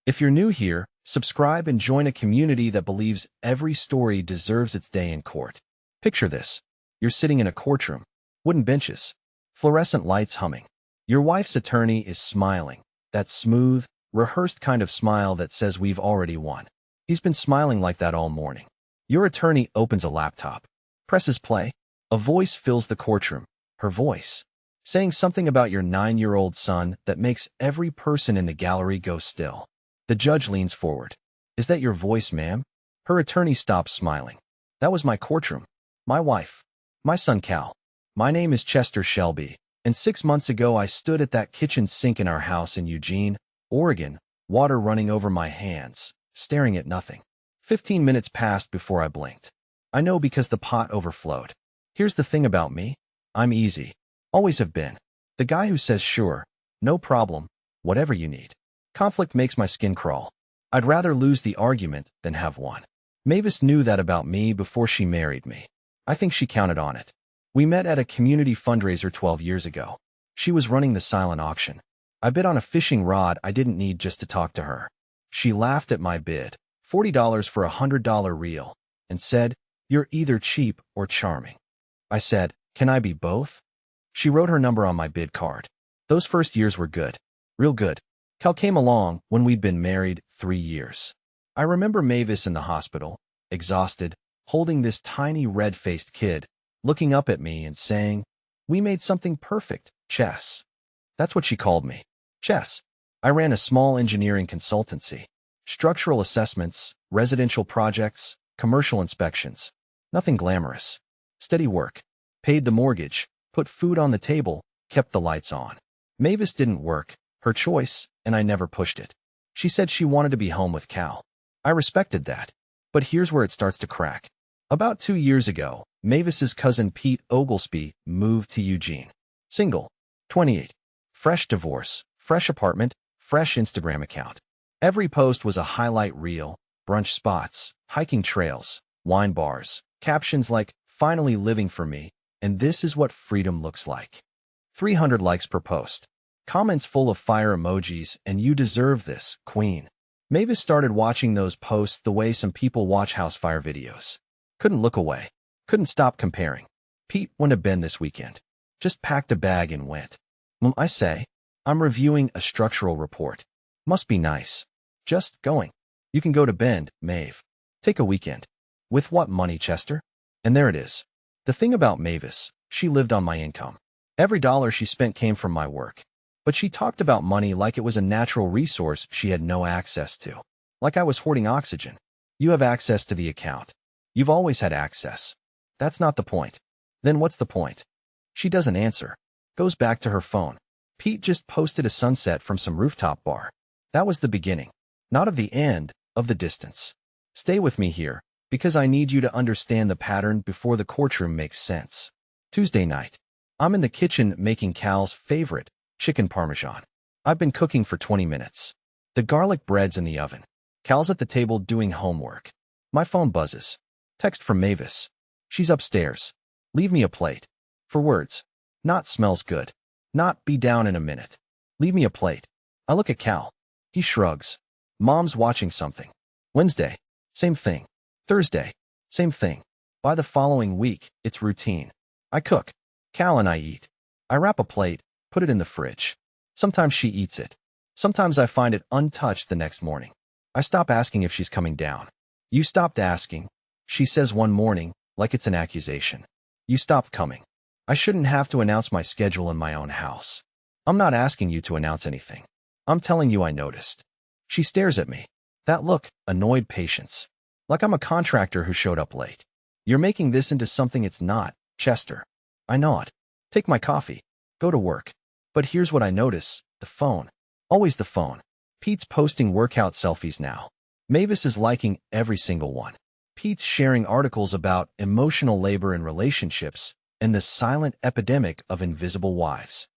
If you're new here, subscribe and join a community that believes every story deserves its day in court. Picture this. You're sitting in a courtroom. Wooden benches. Fluorescent lights humming. Your wife's attorney is smiling. That smooth, rehearsed kind of smile that says we've already won. He's been smiling like that all morning. Your attorney opens a laptop. Presses play. A voice fills the courtroom. Her voice. Saying something about your 9-year-old son that makes every person in the gallery go still. The judge leans forward. Is that your voice, ma'am? Her attorney stops smiling. That was my courtroom. My wife. My son Cal. My name is Chester Shelby, and 6 months ago I stood at that kitchen sink in our house in Eugene, Oregon, water running over my hands, staring at nothing. 15 minutes passed before I blinked. I know because the pot overflowed. Here's the thing about me. I'm easy. Always have been. The guy who says sure, no problem, whatever you need. Conflict makes my skin crawl. I'd rather lose the argument than have one. Mavis knew that about me before she married me. I think she counted on it. We met at a community fundraiser 12 years ago. She was running the silent auction. I bid on a fishing rod I didn't need just to talk to her. She laughed at my bid, $40 for a $100 reel, and said, "You're either cheap or charming." I said, "Can I be both?" She wrote her number on my bid card. Those first years were good. Real good. Cal came along when we'd been married 3 years. I remember Mavis in the hospital, exhausted, holding this tiny red-faced kid, looking up at me and saying, "We made something perfect, Chess." That's what she called me. Chess. I ran a small engineering consultancy. Structural assessments, residential projects, commercial inspections. Nothing glamorous. Steady work. Paid the mortgage, put food on the table, kept the lights on. Mavis didn't work, her choice, and I never pushed it. She said she wanted to be home with Cal. I respected that. But here's where it starts to crack. About 2 years ago, Mavis's cousin Pete Oglesby moved to Eugene. Single. 28. Fresh divorce, fresh apartment, fresh Instagram account. Every post was a highlight reel, brunch spots, hiking trails, wine bars, captions like, "Finally living for me, and this is what freedom looks like." 300 likes per post. Comments full of fire emojis, and "You deserve this, queen." Mavis started watching those posts the way some people watch house fire videos. Couldn't look away. Couldn't stop comparing. Pete went to Bend this weekend. Just packed a bag and went. I say, I'm reviewing a structural report. Must be nice. Just going. You can go to Bend, Maeve. Take a weekend. With what money, Chester? And there it is. The thing about Mavis, she lived on my income. Every dollar she spent came from my work. But she talked about money like it was a natural resource she had no access to. Like I was hoarding oxygen. You have access to the account. You've always had access. That's not the point. Then what's the point? She doesn't answer. Goes back to her phone. Pete just posted a sunset from some rooftop bar. That was the beginning. Not of the end, of the distance. Stay with me here, because I need you to understand the pattern before the courtroom makes sense. Tuesday night. I'm in the kitchen making Cal's favorite, chicken parmesan. I've been cooking for 20 minutes. The garlic bread's in the oven. Cal's at the table doing homework. My phone buzzes. Text from Mavis. She's upstairs. Leave me a plate. 4 words. Not smells good. Not be down in a minute. Leave me a plate. I look at Cal. He shrugs. Mom's watching something. Wednesday. Same thing. Thursday. Same thing. By the following week, it's routine. I cook. Cal and I eat. I wrap a plate, put it in the fridge. Sometimes she eats it. Sometimes I find it untouched the next morning. I stop asking if she's coming down. You stopped asking, she says one morning, like it's an accusation. You stopped coming. I shouldn't have to announce my schedule in my own house. I'm not asking you to announce anything. I'm telling you I noticed. She stares at me. That look, annoyed patience. Like I'm a contractor who showed up late. You're making this into something it's not, Chester. I nod. Take my coffee. Go to work. But here's what I notice. The phone. Always the phone. Pete's posting workout selfies now. Mavis is liking every single one. Pete's sharing articles about emotional labor in relationships and the silent epidemic of invisible wives.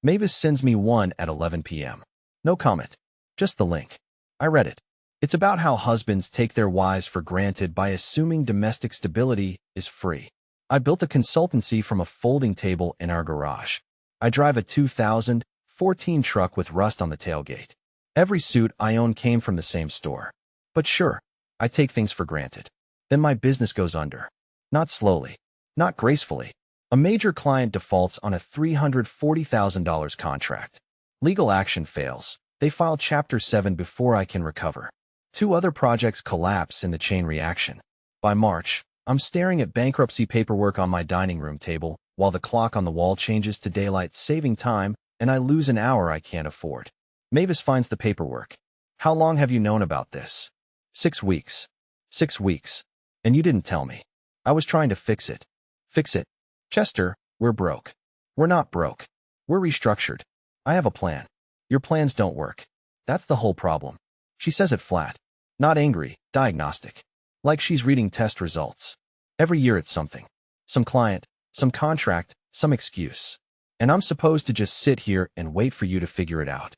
Mavis sends me one at 11 p.m. No comment. Just the link. I read it. It's about how husbands take their wives for granted by assuming domestic stability is free. I built a consultancy from a folding table in our garage. I drive a 2014 truck with rust on the tailgate. Every suit I own came from the same store. But sure, I take things for granted. Then my business goes under. Not slowly. Not gracefully. A major client defaults on a $340,000 contract. Legal action fails. They file Chapter 7 before I can recover. 2 other projects collapse in the chain reaction. By March, I'm staring at bankruptcy paperwork on my dining room table while the clock on the wall changes to daylight saving time and I lose an hour I can't afford. Mavis finds the paperwork. How long have you known about this? 6 weeks. 6 weeks. And you didn't tell me. I was trying to fix it. Fix it? Chester, we're broke. We're not broke. We're restructured. I have a plan. Your plans don't work. That's the whole problem. She says it flat. Not angry, diagnostic. Like she's reading test results. Every year it's something. Some client, some contract, some excuse. And I'm supposed to just sit here and wait for you to figure it out.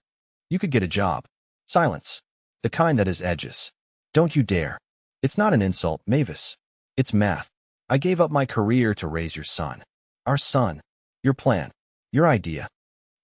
You could get a job. Silence. The kind that has edges. Don't you dare. It's not an insult, Mavis. It's math. I gave up my career to raise your son. Our son. Your plan. Your idea.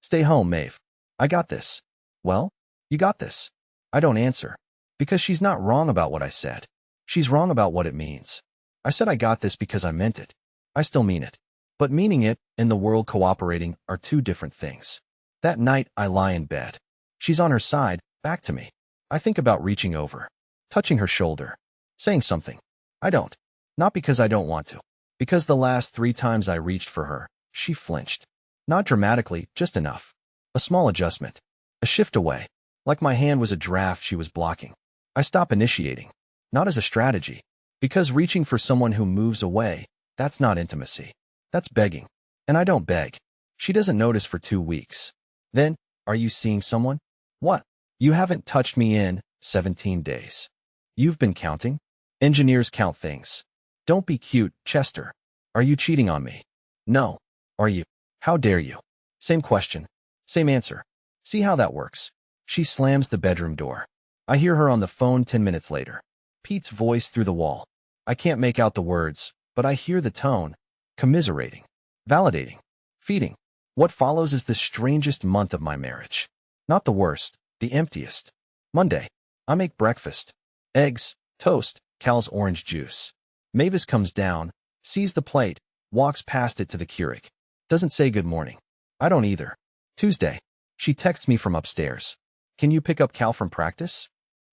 Stay home, Maeve. I got this. Well, you got this. I don't answer. Because she's not wrong about what I said. She's wrong about what it means. I said I got this because I meant it. I still mean it. But meaning it and the world cooperating are 2 different things. That night, I lie in bed. She's on her side, back to me. I think about reaching over, touching her shoulder, saying something. I don't. Not because I don't want to. Because the last 3 times I reached for her, she flinched. Not dramatically, just enough. A small adjustment. A shift away. Like my hand was a draft she was blocking. I stop initiating. Not as a strategy. Because reaching for someone who moves away, that's not intimacy. That's begging. And I don't beg. She doesn't notice for 2 weeks. Then, are you seeing someone? What? You haven't touched me in 17 days. You've been counting? Engineers count things. Don't be cute, Chester. Are you cheating on me? No. Are you? How dare you? Same question. Same answer. See how that works. She slams the bedroom door. I hear her on the phone 10 minutes later. Pete's voice through the wall. I can't make out the words, but I hear the tone. Commiserating. Validating. Feeding. What follows is the strangest month of my marriage. Not the worst, the emptiest. Monday. I make breakfast. Eggs, toast, Cal's orange juice. Mavis comes down, sees the plate, walks past it to the Keurig. Doesn't say good morning. I don't either. Tuesday. She texts me from upstairs. Can you pick up Cal from practice?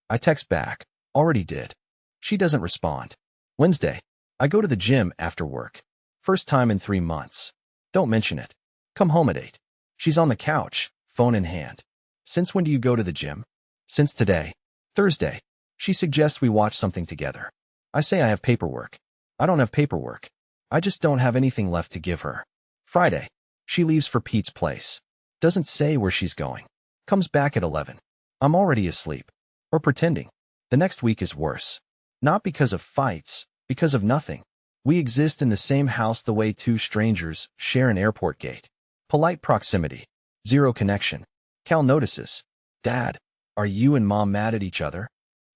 I text back. Already did. She doesn't respond. Wednesday. I go to the gym after work. First time in 3 months. Don't mention it. Come home at 8. She's on the couch, phone in hand. Since when do you go to the gym? Since today. Thursday. She suggests we watch something together. I say I have paperwork. I don't have paperwork. I just don't have anything left to give her. Friday. She leaves for Pete's place. Doesn't say where she's going. Comes back at 11. I'm already asleep. Or pretending. The next week is worse. Not because of fights, because of nothing. We exist in the same house the way 2 strangers share an airport gate. Polite proximity. Zero connection. Cal notices. Dad, are you and Mom mad at each other?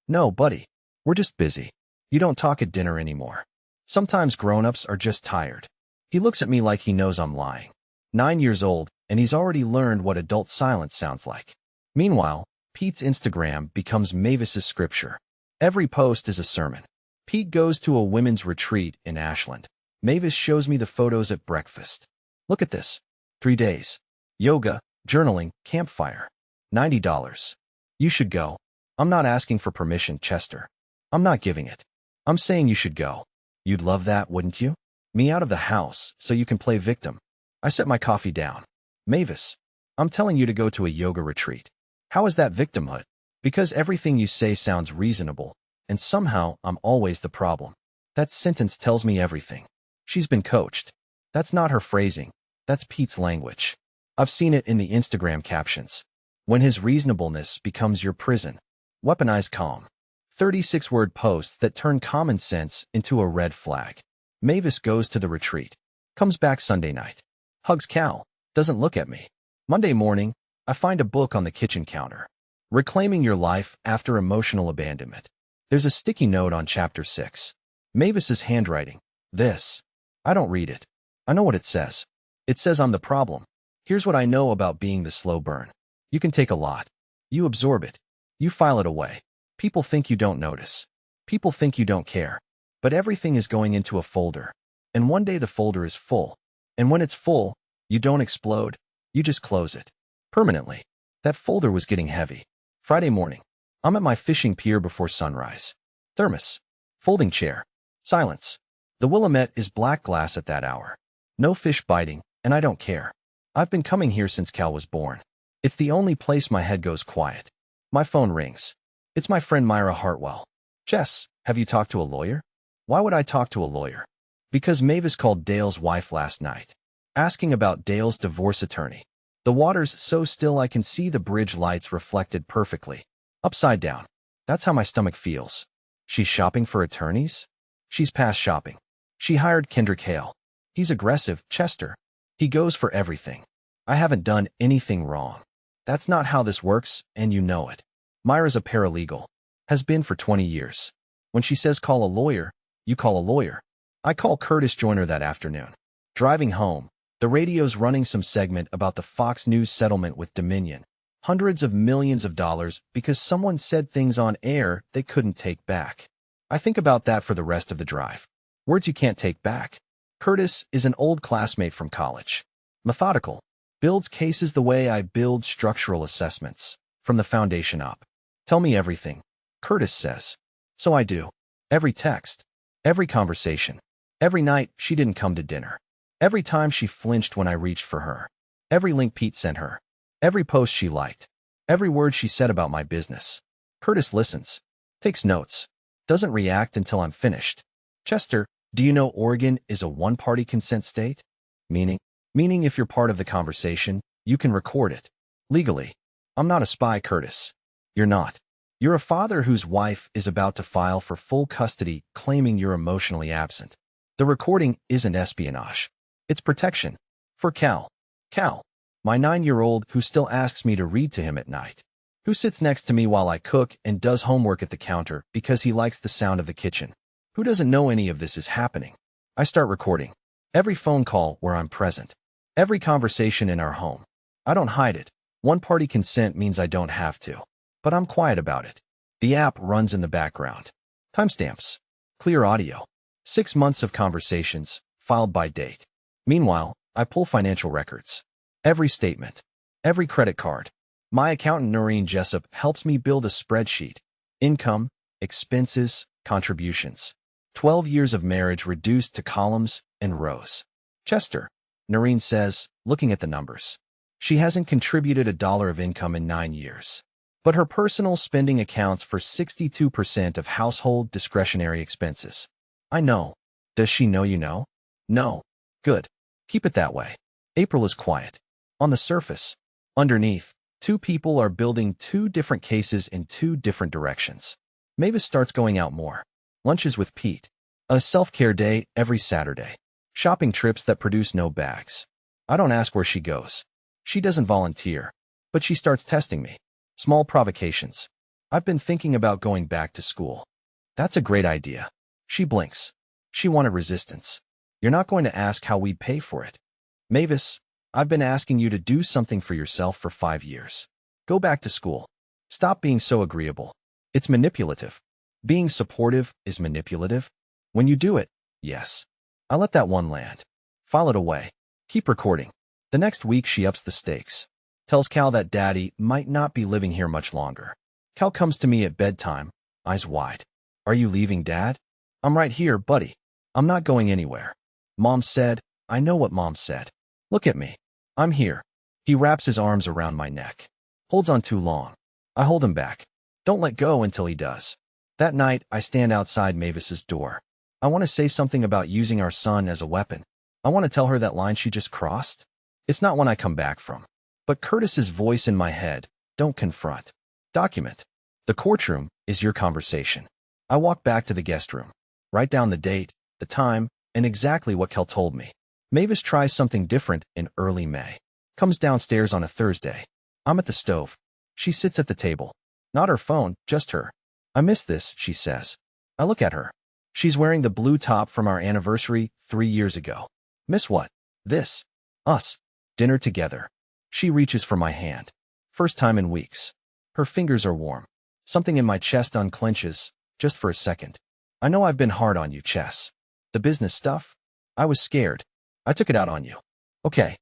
No, buddy. We're just busy. You don't talk at dinner anymore. Sometimes grown-ups are just tired. He looks at me like he knows I'm lying. 9 years old, and he's already learned what adult silence sounds like. Meanwhile, Pete's Instagram becomes Mavis's scripture. Every post is a sermon. Pete goes to a women's retreat in Ashland. Mavis shows me the photos at breakfast. Look at this. 3 days. Yoga, journaling, campfire. $90. You should go. I'm not asking for permission, Chester. I'm not giving it. I'm saying you should go. You'd love that, wouldn't you? Me out of the house so you can play victim. I set my coffee down. Mavis, I'm telling you to go to a yoga retreat. How is that victimhood? Because everything you say sounds reasonable, and somehow I'm always the problem. That sentence tells me everything. She's been coached. That's not her phrasing. That's Pete's language. I've seen it in the Instagram captions. When his reasonableness becomes your prison. Weaponized calm. 36-word posts that turn common sense into a red flag. Mavis goes to the retreat. Comes back Sunday night. Hugs Cal. Doesn't look at me. Monday morning, I find a book on the kitchen counter. Reclaiming Your Life After Emotional Abandonment. There's a sticky note on chapter 6. Mavis's handwriting. This. I don't read it. I know what it says. It says I'm the problem. Here's what I know about being the slow burn. You can take a lot. You absorb it. You file it away. People think you don't notice. People think you don't care. But everything is going into a folder. And one day the folder is full. And when it's full, you don't explode. You just close it. Permanently. That folder was getting heavy. Friday morning. I'm at my fishing pier before sunrise. Thermos. Folding chair. Silence. The Willamette is black glass at that hour. No fish biting, and I don't care. I've been coming here since Cal was born. It's the only place my head goes quiet. My phone rings. It's my friend Myra Hartwell. Jess, have you talked to a lawyer? Why would I talk to a lawyer? Because Mavis called Dale's wife last night, asking about Dale's divorce attorney. The water's so still I can see the bridge lights reflected perfectly. Upside down. That's how my stomach feels. She's shopping for attorneys? She's past shopping. She hired Kendrick Hale. He's aggressive, Chester. He goes for everything. I haven't done anything wrong. That's not how this works, and you know it. Myra's a paralegal. Has been for 20 years. When she says call a lawyer, you call a lawyer. I call Curtis Joyner that afternoon. Driving home, the radio's running some segment about the Fox News settlement with Dominion. Hundreds of millions of dollars because someone said things on air they couldn't take back. I think about that for the rest of the drive. Words you can't take back. Curtis is an old classmate from college. Methodical. Builds cases the way I build structural assessments, from the foundation up. Tell me everything, Curtis says. So I do. Every text. Every conversation. Every night she didn't come to dinner. Every time she flinched when I reached for her. Every link Pete sent her. Every post she liked. Every word she said about my business. Curtis listens. Takes notes. Doesn't react until I'm finished. Chester, do you know Oregon is a one-party consent state? Meaning if you're part of the conversation, you can record it. Legally. I'm not a spy, Curtis. You're not. You're a father whose wife is about to file for full custody claiming you're emotionally absent. The recording isn't espionage. It's protection. For Cal. Cal. My 9-year-old who still asks me to read to him at night. Who sits next to me while I cook and does homework at the counter because he likes the sound of the kitchen. Who doesn't know any of this is happening. I start recording. Every phone call where I'm present. Every conversation in our home. I don't hide it. One-party consent means I don't have to. But I'm quiet about it. The app runs in the background. Timestamps. Clear audio. 6 months of conversations, filed by date. Meanwhile, I pull financial records. Every statement. Every credit card. My accountant Noreen Jessup helps me build a spreadsheet. Income, expenses, contributions. 12 years of marriage reduced to columns and rows. Chester, Noreen says, looking at the numbers. She hasn't contributed $1 of income in 9 years. But her personal spending accounts for 62% of household discretionary expenses. I know. Does she know you know? No. Good. Keep it that way. April is quiet. On the surface. Underneath, 2 people are building 2 different cases in 2 different directions. Mavis starts going out more. Lunches with Pete. A self-care day every Saturday. Shopping trips that produce no bags. I don't ask where she goes. She doesn't volunteer. But she starts testing me. Small provocations. I've been thinking about going back to school. That's a great idea. She blinks. She wanted resistance. You're not going to ask how we'd pay for it. Mavis, I've been asking you to do something for yourself for 5 years. Go back to school. Stop being so agreeable. It's manipulative. Being supportive is manipulative. When you do it, yes. I let that one land. File it away. Keep recording. The next week she ups the stakes. Tells Cal that Daddy might not be living here much longer. Cal comes to me at bedtime, eyes wide. Are you leaving, Dad? I'm right here, buddy. I'm not going anywhere. Mom said, I know what Mom said. Look at me. I'm here. He wraps his arms around my neck. Holds on too long. I hold him back. Don't let go until he does. That night, I stand outside Mavis's door. I want to say something about using our son as a weapon. I want to tell her that line she just crossed. It's not one I come back from. But Curtis's voice in my head, don't confront. Document. The courtroom is your conversation. I walk back to the guest room. Write down the date, the time, and exactly what Kel told me. Mavis tries something different in early May. Comes downstairs on a Thursday. I'm at the stove. She sits at the table. Not her phone, just her. I miss this, she says. I look at her. She's wearing the blue top from our anniversary 3 years ago. Miss what? This. Us. Dinner together. She reaches for my hand. First time in weeks. Her fingers are warm. Something in my chest unclenches, just for a second. I know I've been hard on you, Chess. The business stuff? I was scared. I took it out on you. Okay.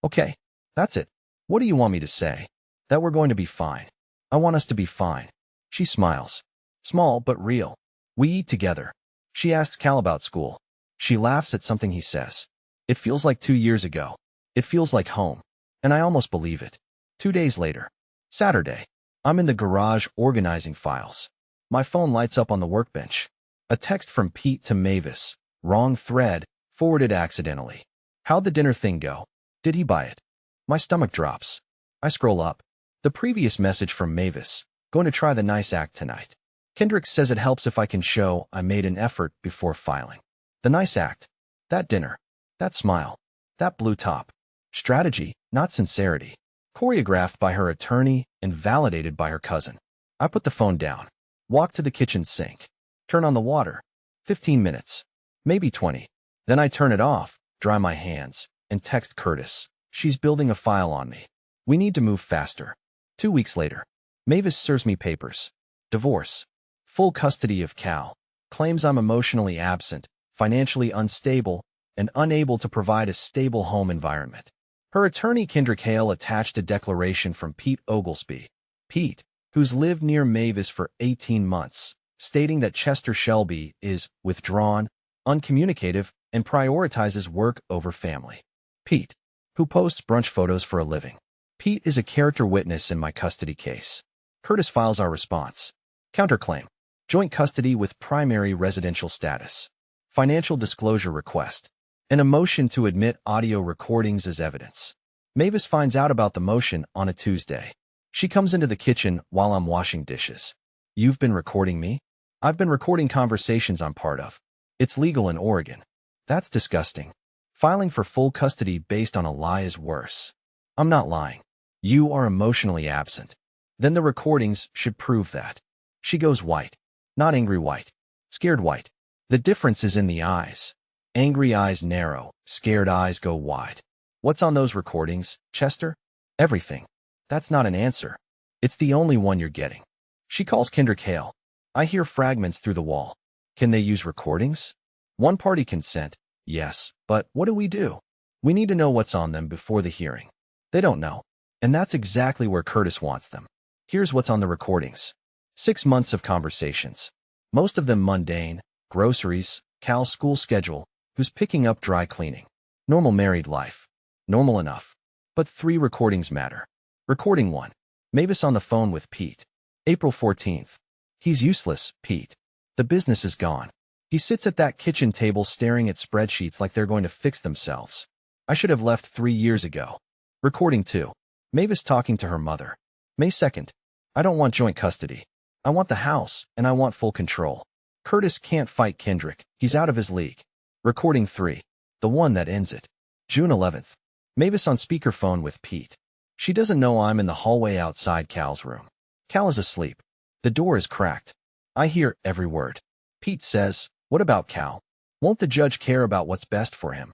Okay. That's it. What do you want me to say? That we're going to be fine. I want us to be fine. She smiles. Small but real. We eat together. She asks Cal about school. She laughs at something he says. It feels like 2 years ago. It feels like home. And I almost believe it. 2 days later. Saturday. I'm in the garage organizing files. My phone lights up on the workbench. A text from Pete to Mavis. Wrong thread. Forwarded accidentally. How'd the dinner thing go? Did he buy it? My stomach drops. I scroll up. The previous message from Mavis. Going to try the nice act tonight. Kendrick says it helps if I can show I made an effort before filing. The nice act. That dinner. That smile. That blue top. Strategy, not sincerity. Choreographed by her attorney and validated by her cousin. I put the phone down. Walk to the kitchen sink. Turn on the water. 15 minutes. Maybe 20. Then I turn it off, dry my hands, and text Curtis. She's building a file on me. We need to move faster. 2 weeks later. Mavis serves me papers. Divorce. Full custody of Cal. Claims I'm emotionally absent, financially unstable, and unable to provide a stable home environment. Her attorney Kendrick Hale attached a declaration from Pete Oglesby. Pete, who's lived near Mavis for 18 months, stating that Chester Shelby is withdrawn, uncommunicative, and prioritizes work over family. Pete, who posts brunch photos for a living. Pete is a character witness in my custody case. Curtis files our response. Counterclaim. Joint custody with primary residential status. Financial disclosure request. And a motion to admit audio recordings as evidence. Mavis finds out about the motion on a Tuesday. She comes into the kitchen while I'm washing dishes. You've been recording me? I've been recording conversations I'm part of. It's legal in Oregon. That's disgusting. Filing for full custody based on a lie is worse. I'm not lying. You are emotionally absent. Then the recordings should prove that. She goes white. Not angry white. Scared white. The difference is in the eyes. Angry eyes narrow, scared eyes go wide. What's on those recordings, Chester? Everything. That's not an answer. It's the only one you're getting. She calls Kendrick Hale. I hear fragments through the wall. Can they use recordings? One party consent. Yes, but what do? We need to know what's on them before the hearing. They don't know. And that's exactly where Curtis wants them. Here's what's on the recordings. 6 months of conversations. Most of them mundane. Groceries, Cal's school schedule, who's picking up dry cleaning. Normal married life. Normal enough. But 3 recordings matter. Recording 1. Mavis on the phone with Pete. April 14th. He's useless, Pete. The business is gone. He sits at that kitchen table staring at spreadsheets like they're going to fix themselves. I should have left 3 years ago. Recording 2. Mavis talking to her mother. May 2nd. I don't want joint custody. I want the house, and I want full control. Curtis can't fight Kendrick. He's out of his league. Recording 3. The one that ends it. June 11th. Mavis on speakerphone with Pete. She doesn't know I'm in the hallway outside Cal's room. Cal is asleep. The door is cracked. I hear every word. Pete says, "What about Cal? Won't the judge care about what's best for him?"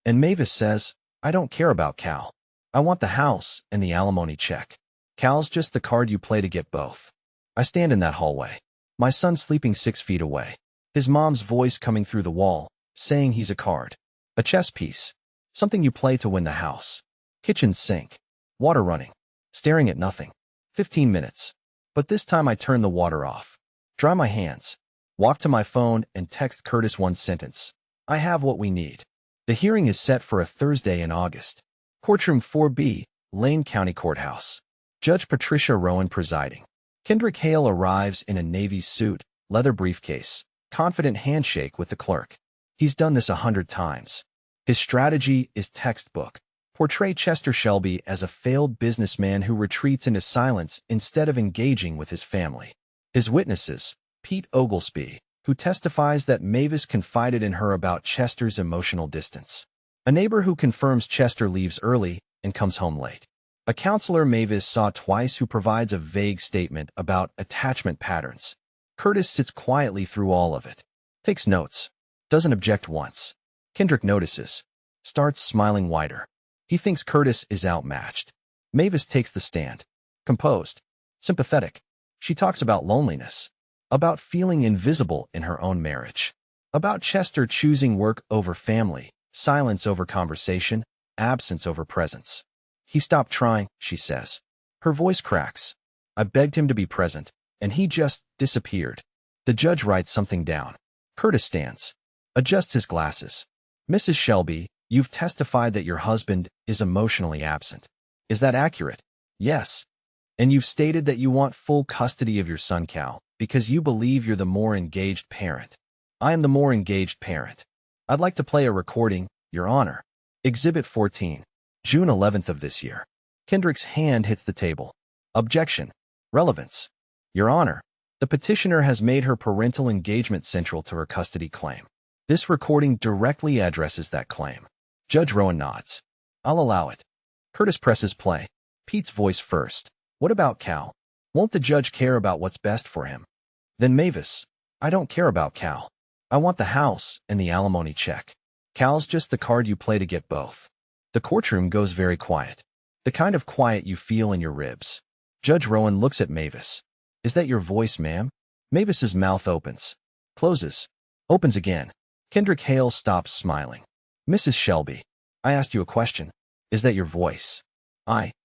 And Mavis says, "I don't care about Cal. I want the house and the alimony check. Cal's just the card you play to get both." I stand in that hallway. My son sleeping 6 feet away. His mom's voice coming through the wall, saying he's a card. A chess piece. Something you play to win the house. Kitchen sink. Water running. Staring at nothing. 15 minutes. But this time I turn the water off. Dry my hands. Walk to my phone and text Curtis one sentence. I have what we need. The hearing is set for a Thursday in August. Courtroom 4B, Lane County Courthouse. Judge Patricia Rowan presiding. Kendrick Hale arrives in a Navy suit, leather briefcase, confident handshake with the clerk. He's done this 100 times. His strategy is textbook. Portray Chester Shelby as a failed businessman who retreats into silence instead of engaging with his family. His witnesses, Pete Oglesby, who testifies that Mavis confided in her about Chester's emotional distance. A neighbor who confirms Chester leaves early and comes home late. A counselor Mavis saw twice who provides a vague statement about attachment patterns. Curtis sits quietly through all of it. Takes notes. Doesn't object once. Kendrick notices. Starts smiling wider. He thinks Curtis is outmatched. Mavis takes the stand. Composed. Sympathetic. She talks about loneliness, about feeling invisible in her own marriage, about Chester choosing work over family, silence over conversation, absence over presence. He stopped trying, she says. Her voice cracks. I begged him to be present, and he just disappeared. The judge writes something down. Curtis stands, adjusts his glasses. Mrs. Shelby, you've testified that your husband is emotionally absent. Is that accurate? Yes. And you've stated that you want full custody of your son, Cal, because you believe you're the more engaged parent. I am the more engaged parent. I'd like to play a recording, Your Honor. Exhibit 14, June 11th of this year. Kendrick's hand hits the table. Objection. Relevance. Your Honor, the petitioner has made her parental engagement central to her custody claim. This recording directly addresses that claim. Judge Rowan nods. I'll allow it. Curtis presses play. Pete's voice first. What about Cal? Won't the judge care about what's best for him? Then Mavis. I don't care about Cal. I want the house and the alimony check. Cal's just the card you play to get both. The courtroom goes very quiet. The kind of quiet you feel in your ribs. Judge Rowan looks at Mavis. Is that your voice, ma'am? Mavis's mouth opens. Closes. Opens again. Kendrick Hale stops smiling. Mrs. Shelby, I asked you a question. Is that your voice?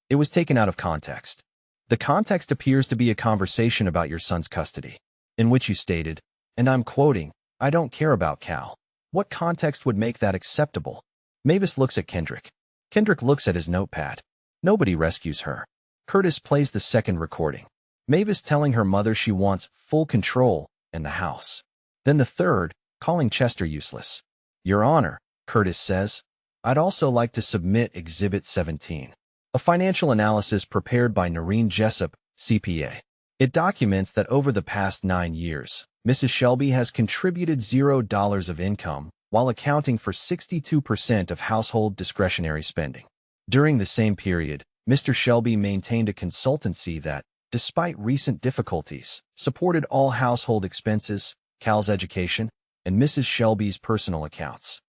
It was taken out of context. The context appears to be a conversation about your son's custody, in which you stated, and I'm quoting, I don't care about Cal. What context would make that acceptable? Mavis looks at Kendrick. Kendrick looks at his notepad. Nobody rescues her. Curtis plays the second recording. Mavis telling her mother she wants full control in the house. Then the third, calling Chester useless. Your Honor, Curtis says, I'd also like to submit Exhibit 17. A financial analysis prepared by Noreen Jessup, CPA. It documents that over the past 9 years, Mrs. Shelby has contributed $0 of income while accounting for 62% of household discretionary spending. During the same period, Mr. Shelby maintained a consultancy that, despite recent difficulties, supported all household expenses, Cal's education, and Mrs. Shelby's personal accounts.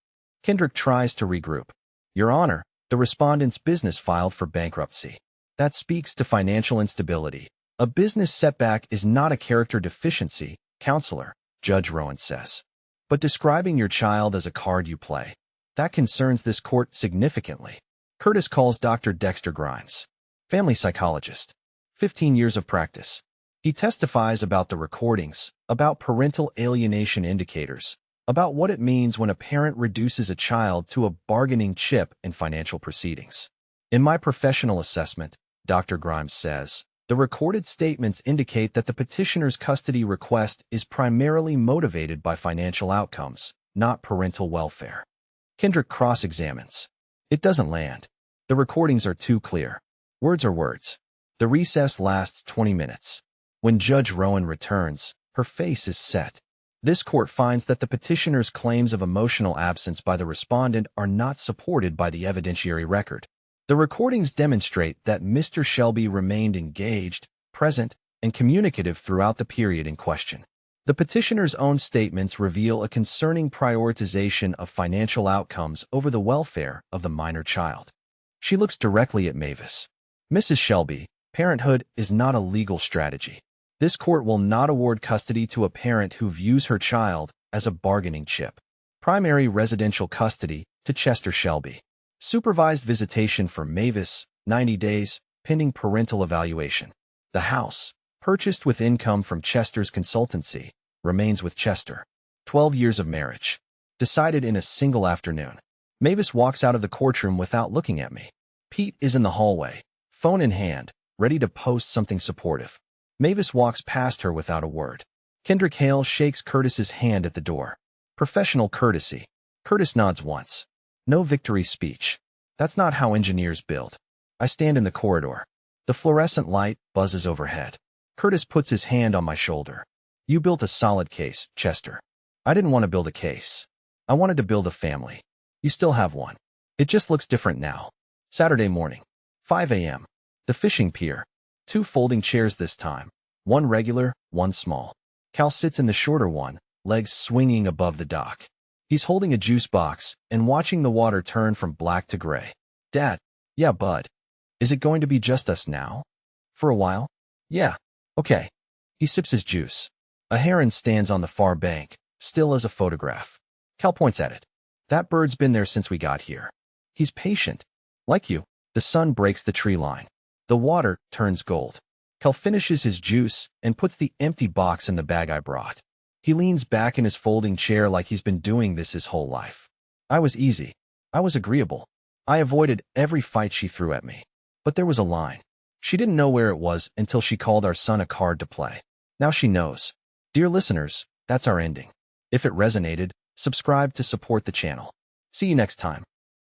Kendrick tries to regroup. Your Honor, the respondent's business filed for bankruptcy. That speaks to financial instability. A business setback is not a character deficiency, counselor, Judge Rowan says. But describing your child as a card you play, that concerns this court significantly. Curtis calls Dr. Dexter Grimes, family psychologist, 15 years of practice. He testifies about the recordings, about parental alienation indicators, about what it means when a parent reduces a child to a bargaining chip in financial proceedings. In my professional assessment, Dr. Grimes says, the recorded statements indicate that the petitioner's custody request is primarily motivated by financial outcomes, not parental welfare. Kendrick cross-examines. It doesn't land. The recordings are too clear. Words are words. The recess lasts 20 minutes. When Judge Rowan returns, her face is set. This court finds that the petitioner's claims of emotional absence by the respondent are not supported by the evidentiary record. The recordings demonstrate that Mr. Shelby remained engaged, present, and communicative throughout the period in question. The petitioner's own statements reveal a concerning prioritization of financial outcomes over the welfare of the minor child. She looks directly at Mavis. Mrs. Shelby, parenthood is not a legal strategy. This court will not award custody to a parent who views her child as a bargaining chip. Primary residential custody to Chester Shelby. Supervised visitation for Mavis, 90 days, pending parental evaluation. The house, purchased with income from Chester's consultancy, remains with Chester. 12 years of marriage. Decided in a single afternoon. Mavis walks out of the courtroom without looking at me. Pete is in the hallway, phone in hand, ready to post something supportive. Mavis walks past her without a word. Kendrick Hale shakes Curtis's hand at the door. Professional courtesy. Curtis nods once. No victory speech. That's not how engineers build. I stand in the corridor. The fluorescent light buzzes overhead. Curtis puts his hand on my shoulder. You built a solid case, Chester. I didn't want to build a case. I wanted to build a family. You still have one. It just looks different now. Saturday morning. 5 a.m. The fishing pier. 2 folding chairs this time. 1 regular, 1 small. Cal sits in the shorter one, legs swinging above the dock. He's holding a juice box and watching the water turn from black to gray. Dad. Yeah, bud. Is it going to be just us now? For a while? Yeah. Okay. He sips his juice. A heron stands on the far bank, still as a photograph. Cal points at it. That bird's been there since we got here. He's patient. Like you. The sun breaks the tree line. The water turns gold. Cal finishes his juice and puts the empty box in the bag I brought. He leans back in his folding chair like he's been doing this his whole life. I was easy. I was agreeable. I avoided every fight she threw at me. But there was a line. She didn't know where it was until she called our son a card to play. Now she knows. Dear listeners, that's our ending. If it resonated, subscribe to support the channel. See you next time.